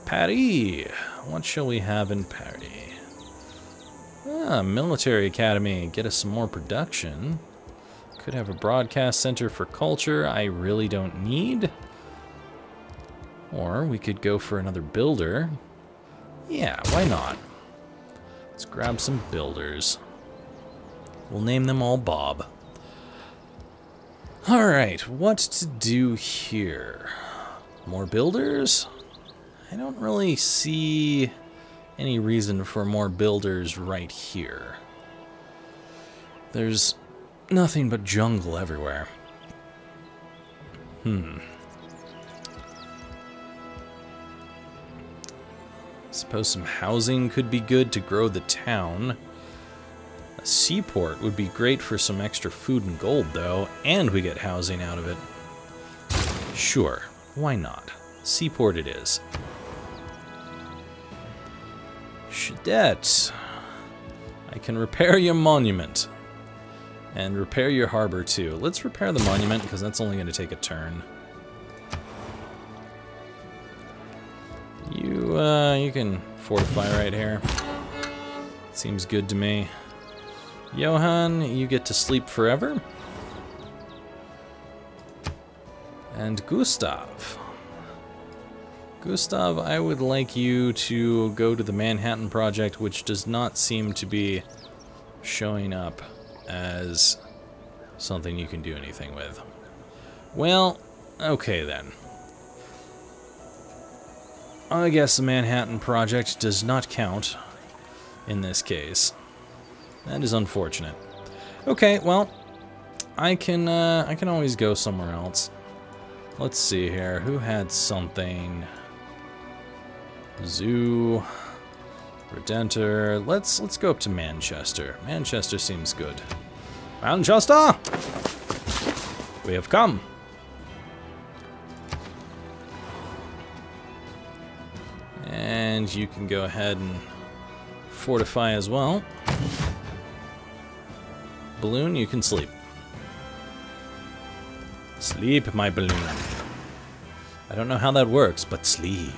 Paris. What shall we have in Paris? Ah, military academy. Get us some more production. Could have a broadcast center for culture I really don't need. Or we could go for another builder. Yeah, why not? Let's grab some builders. We'll name them all Bob. Alright, what to do here? More builders? I don't really see any reason for more builders right here. There's nothing but jungle everywhere. Suppose some housing could be good to grow the town. A seaport would be great for some extra food and gold, though, and we get housing out of it. Sure, why not? Seaport it is. Shadette. I can repair your monument. And repair your harbor, too. Let's repair the monument, because that's only going to take a turn. You can fortify right here. Seems good to me. Johann, you get to sleep forever. And Gustav. Gustav, I would like you to go to the Manhattan Project, which does not seem to be showing up as something you can do anything with. Well, okay then. I guess the Manhattan Project does not count in this case. That is unfortunate. Okay, well, I can always go somewhere else. Let's see here. Who had something? Zoo, Redentor. Let's go up to Manchester. Manchester seems good. Manchester! We have come. And you can go ahead and fortify as well. Balloon, you can sleep. Sleep, my balloon. I don't know how that works, but sleep.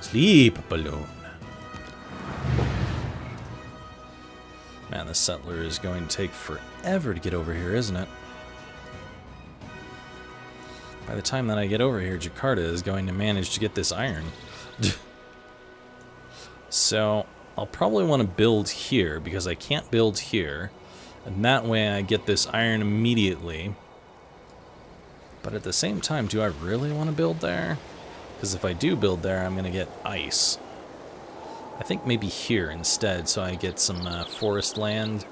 Sleep, balloon. Man, the settler is going to take forever to get over here, isn't it? By the time that I get over here, Jakarta is going to manage to get this iron. So, I'll probably want to build here, because I can't build here. And that way I get this iron immediately. But at the same time, do I really want to build there? Because if I do build there, I'm going to get ice. I think maybe here instead, so I get some forest land.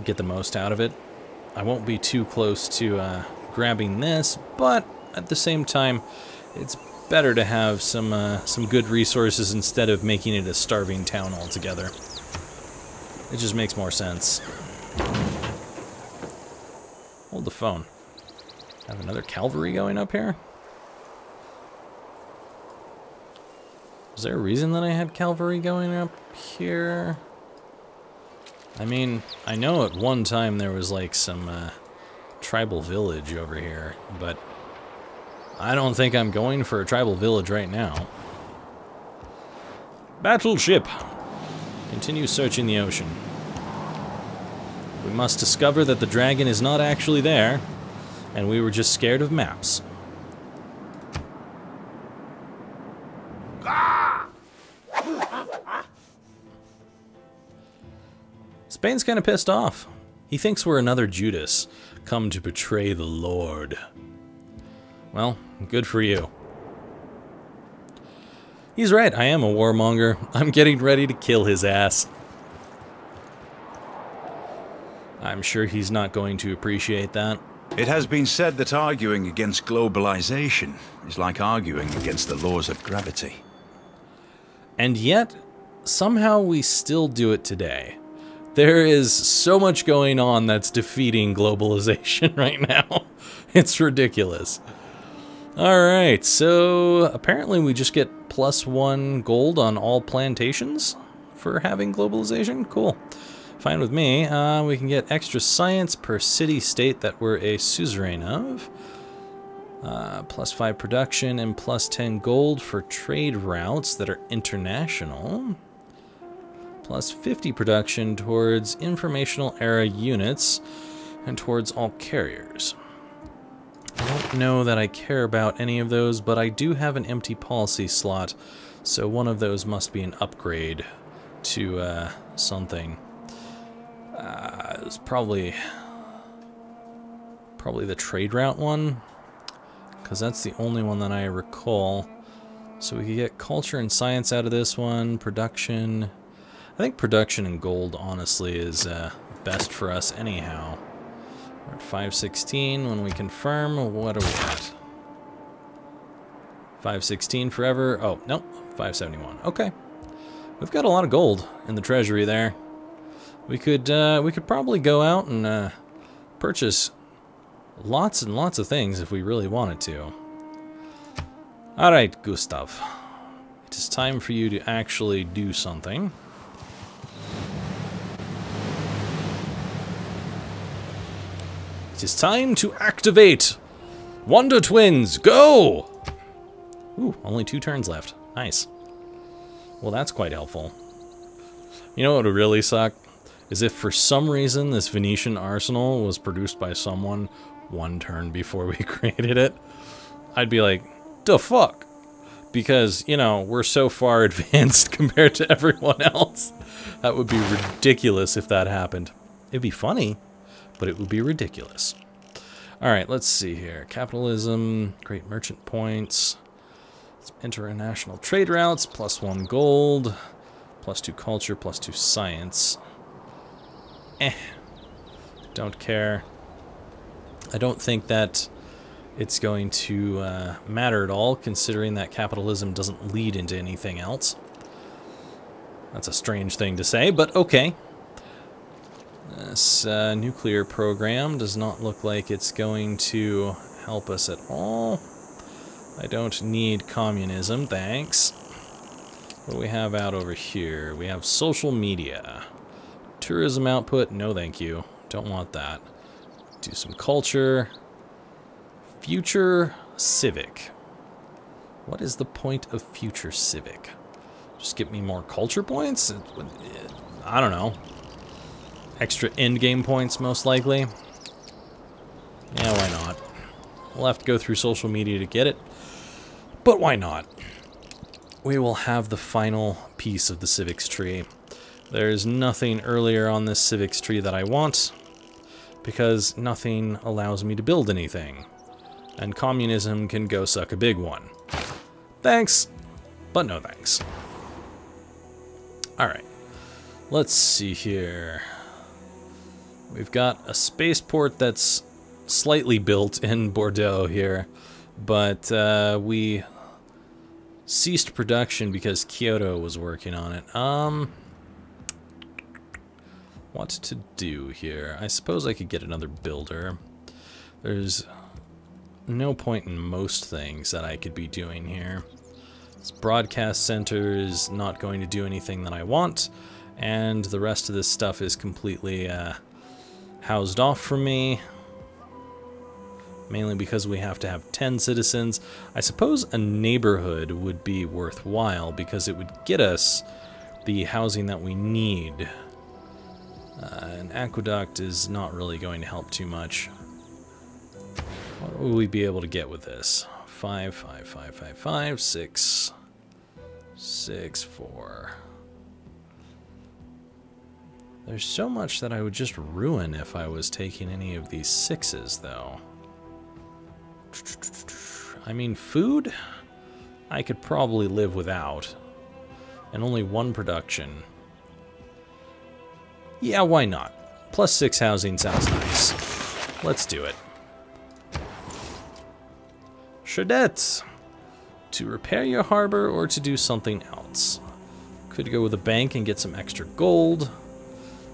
Get the most out of it. I won't be too close to grabbing this, but at the same time, it's better to have some good resources instead of making it a starving town altogether. It just makes more sense. Hold the phone. Have another cavalry going up here? Is there a reason that I had cavalry going up here? I mean, I know at one time there was like some tribal village over here, but I don't think I'm going for a tribal village right now. Battleship! Continue searching the ocean. We must discover that the dragon is not actually there, and we were just scared of maps. Spain's kind of pissed off. He thinks we're another Judas, come to betray the Lord. Well, good for you. He's right, I am a warmonger. I'm getting ready to kill his ass. I'm sure he's not going to appreciate that. It has been said that arguing against globalization is like arguing against the laws of gravity. And yet, somehow we still do it today. There is so much going on that's defeating globalization right now. It's ridiculous. Alright, so apparently we just get +1 gold on all plantations for having globalization. Cool. Fine with me. We can get extra science per city-state that we're a suzerain of. +5 production and +10 gold for trade routes that are international. +50 production towards informational era units and towards all carriers. I don't know that I care about any of those, but I do have an empty policy slot, so one of those must be an upgrade to something. It's probably the trade route one, because that's the only one that I recall. So we could get culture and science out of this one. Production. I think production and gold, honestly, is best for us anyhow. We're at 516 when we confirm. What are we at? 516 forever. Oh, nope. 571. Okay. We've got a lot of gold in the treasury there. We could probably go out and purchase lots and lots of things if we really wanted to. Alright, Gustav. It is time for you to actually do something. It is time to activate! Wonder Twins, go! Ooh, only 2 turns left. Nice. Well, that's quite helpful. You know what would really suck? Is if for some reason this Venetian arsenal was produced by someone 1 turn before we created it. I'd be like, the fuck? Because, you know, we're so far advanced compared to everyone else. That would be ridiculous if that happened. It'd be funny, but it would be ridiculous. Alright, let's see here. Capitalism, great merchant points. International trade routes, +1 gold, +2 culture, +2 science. Don't care. I don't think that it's going to matter at all, considering that capitalism doesn't lead into anything else. That's a strange thing to say, but okay. This nuclear program does not look like it's going to help us at all. I don't need communism, thanks. What do we have out over here? We have social media. Tourism output, no thank you. Don't want that. Do some culture. Future Civic. What is the point of Future Civic? Just get me more culture points? I don't know. Extra endgame points, most likely. Yeah, why not? We'll have to go through social media to get it. But why not? We will have the final piece of the Civics tree. There's nothing earlier on this Civics tree that I want, because nothing allows me to build anything. And communism can go suck a big one. Thanks, but no thanks. Alright, let's see here. We've got a spaceport that's slightly built in Bordeaux here, but we ceased production because Kyoto was working on it. What to do here? I suppose I could get another builder. There's no point in most things that I could be doing here. This broadcast center is not going to do anything that I want, and the rest of this stuff is completely housed off from me. Mainly because we have to have 10 citizens. I suppose a neighborhood would be worthwhile because it would get us the housing that we need. An aqueduct is not really going to help too much. What will we be able to get with this? 5, 5, 5, 5, 5, 6, 6, 4. There's so much that I would just ruin if I was taking any of these 6s, though. I mean, food? I could probably live without. And only 1 production. Yeah, why not? +6 housing sounds nice. Let's do it. Chadettes! To repair your harbor or to do something else. Could go with a bank and get some extra gold.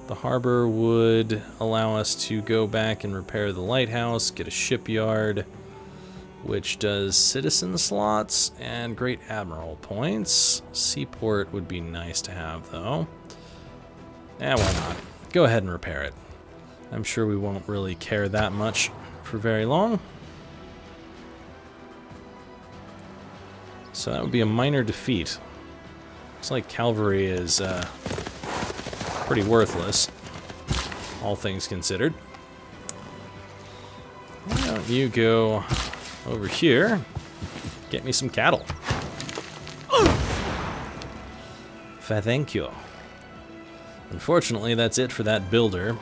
The harbor would allow us to go back and repair the lighthouse, get a shipyard, which does citizen slots and great admiral points. Seaport would be nice to have, though. Why not? Go ahead and repair it. I'm sure we won't really care that much for very long. So that would be a minor defeat. Looks like cavalry is pretty worthless, all things considered. Why don't you go over here, get me some cattle. Thank you. Unfortunately, that's it for that builder.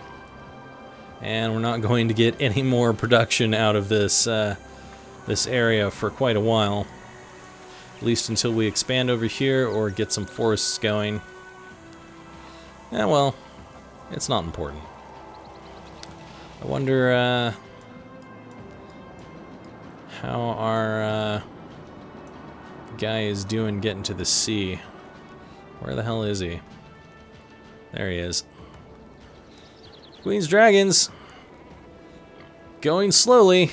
And we're not going to get any more production out of this this area for quite a while. At least until we expand over here or get some forests going. Yeah, well, it's not important. I wonder how our guy is doing getting to the sea. Where the hell is he? There he is. Queen's Dragons. Going slowly.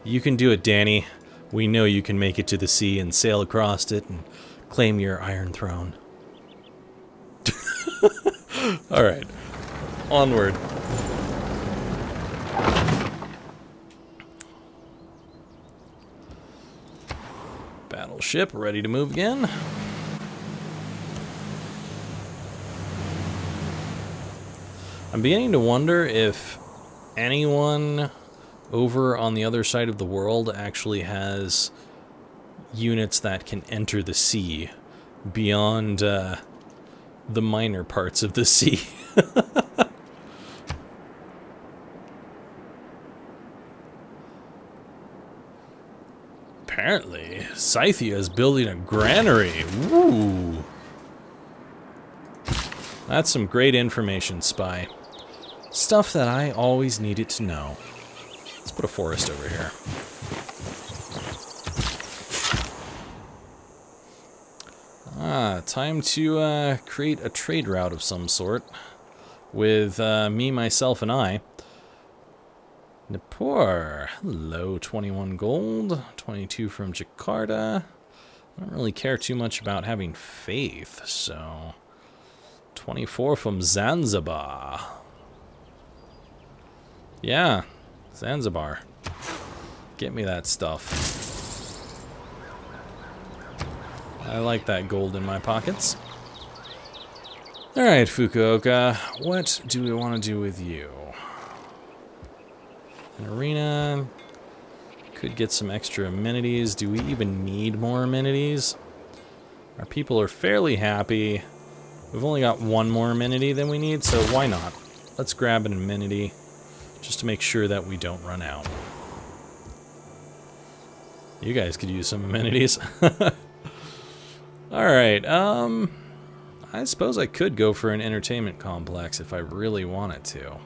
You can do it, Danny. We know you can make it to the sea and sail across it and claim your Iron Throne. Alright. Onward. Battleship ready to move again. I'm beginning to wonder if anyone over on the other side of the world actually has units that can enter the sea beyond the minor parts of the sea. Apparently, Scythia is building a granary. Woo! That's some great information, Spy. Stuff that I always needed to know. Let's put a forest over here. Time to create a trade route of some sort with me, myself, and I. Nepal. Hello, 21 gold, 22 from Jakarta. I don't really care too much about having faith, so 24 from Zanzibar. Yeah, Zanzibar. Get me that stuff. I like that gold in my pockets. Alright, Fukuoka, what do we want to do with you? An arena. Could get some extra amenities. Do we even need more amenities? Our people are fairly happy. We've only got one more amenity than we need, so why not? Let's grab an amenity just to make sure that we don't run out. You guys could use some amenities. Alright, I suppose I could go for an entertainment complex if I really wanted to.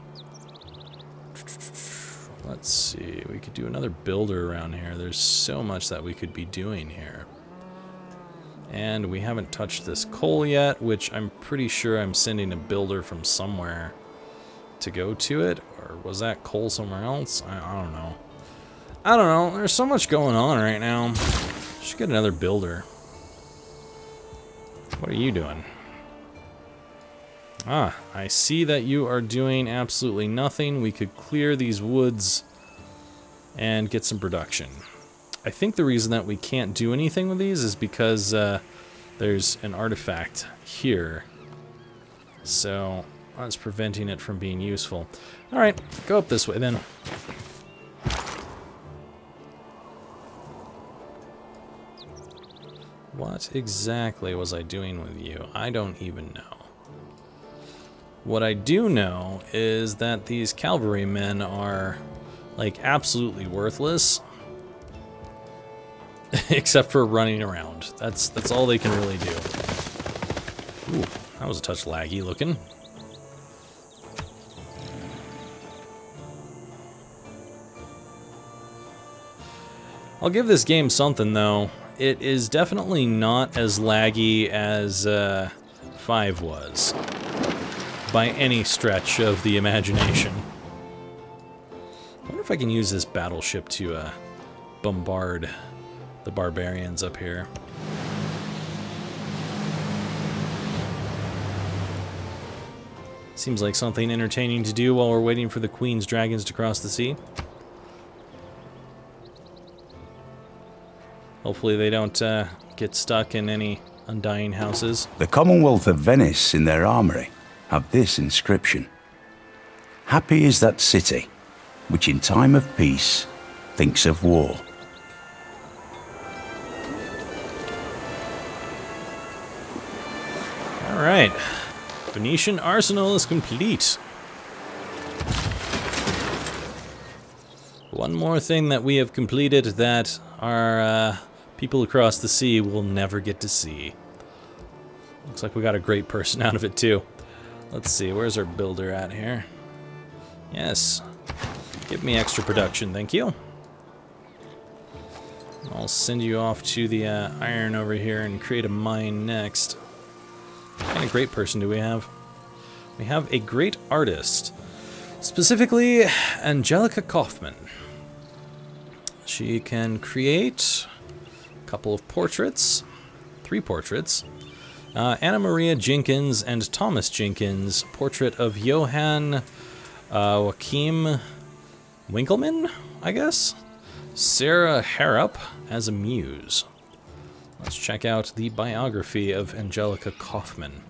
Let's see, we could do another builder around here. There's so much that we could be doing here. And we haven't touched this coal yet, which I'm pretty sure I'm sending a builder from somewhere to go to it. Or was that coal somewhere else? I don't know. I don't know. There's so much going on right now. Should get another builder. What are you doing? Ah, I see that you are doing absolutely nothing. We could clear these woods and get some production. I think the reason that we can't do anything with these is because there's an artifact here. So that's preventing it from being useful. Alright, go up this way then. What exactly was I doing with you? I don't even know. What I do know is that these cavalrymen are, like, absolutely worthless. Except for running around. That's all they can really do. Ooh, that was a touch laggy looking. I'll give this game something, though. It is definitely not as laggy as 5 was. By any stretch of the imagination. I wonder if I can use this battleship to bombard the barbarians up here. Seems like something entertaining to do while we're waiting for the Queen's Dragons to cross the sea. Hopefully they don't get stuck in any undying houses. The Commonwealth of Venice, in their armory, have this inscription: "Happy is that city, which in time of peace thinks of war." Alright. Venetian arsenal is complete. One more thing that we have completed that our people across the sea will never get to see. Looks like we got a great person out of it too. Let's see, where's our builder at here? Yes. Give me extra production, thank you. I'll send you off to the iron over here and create a mine next. What kind of great person do we have? We have a great artist. Specifically, Angelica Kaufmann. She can create a couple of portraits. 3 portraits. Anna Maria Jenkins and Thomas Jenkins. Portrait of Johann Joachim Winkelmann, I guess? Sarah Harrop as a muse. Let's check out the biography of Angelica Kaufmann.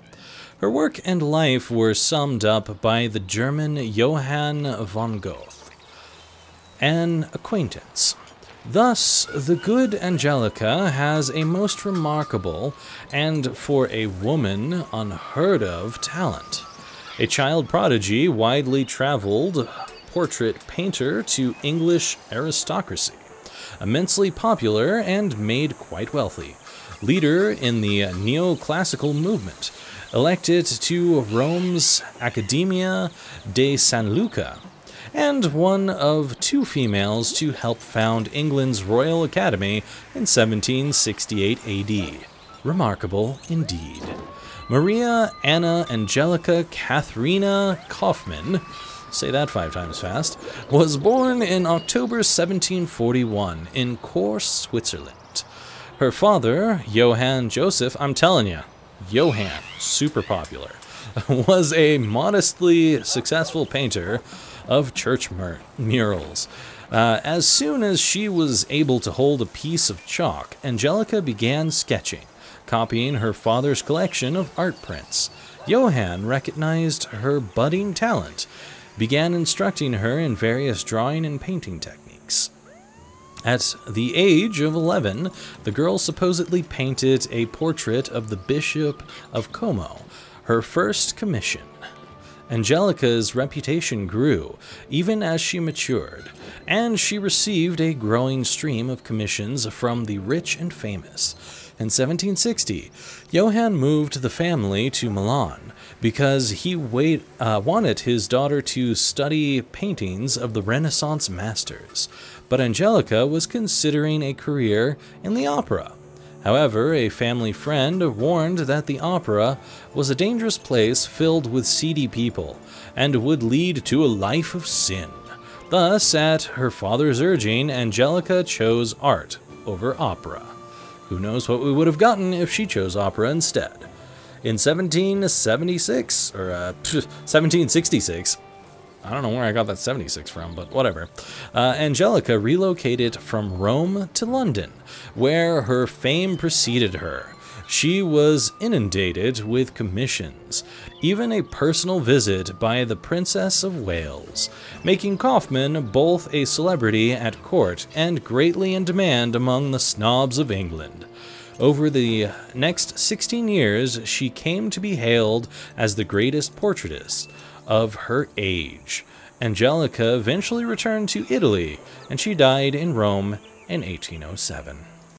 Her work and life were summed up by the German Johann von Goethe. An acquaintance. Thus, the good Angelica has a most remarkable, and for a woman, unheard of talent. A child prodigy, widely traveled portrait painter to English aristocracy. Immensely popular and made quite wealthy. Leader in the neoclassical movement. Elected to Rome's Accademia de San Luca, and one of 2 females to help found England's Royal Academy in 1768 AD. Remarkable indeed. Maria Anna Angelica Katharina Kaufmann, say that 5 times fast, was born in October 1741 in Chur, Switzerland. Her father, Johann Joseph, I'm telling you, Johann, super popular, was a modestly successful painter of church murals. As soon as she was able to hold a piece of chalk, Angelica began sketching, copying her father's collection of art prints. Johann recognized her budding talent, began instructing her in various drawing and painting techniques. At the age of 11, the girl supposedly painted a portrait of the Bishop of Como, her first commission. Angelica's reputation grew, even as she matured, and she received a growing stream of commissions from the rich and famous. In 1760, Johann moved the family to Milan because he wanted his daughter to study paintings of the Renaissance masters, but Angelica was considering a career in the opera. However, a family friend warned that the opera was a dangerous place filled with seedy people and would lead to a life of sin. Thus, at her father's urging, Angelica chose art over opera. Who knows what we would have gotten if she chose opera instead. In 1766, I don't know where I got that 76 from, but whatever. Angelica relocated from Rome to London, where her fame preceded her. She was inundated with commissions, even a personal visit by the Princess of Wales, making Kaufmann both a celebrity at court and greatly in demand among the snobs of England. Over the next 16 years, she came to be hailed as the greatest portraitist of her age. Angelica eventually returned to Italy, and she died in Rome in 1807.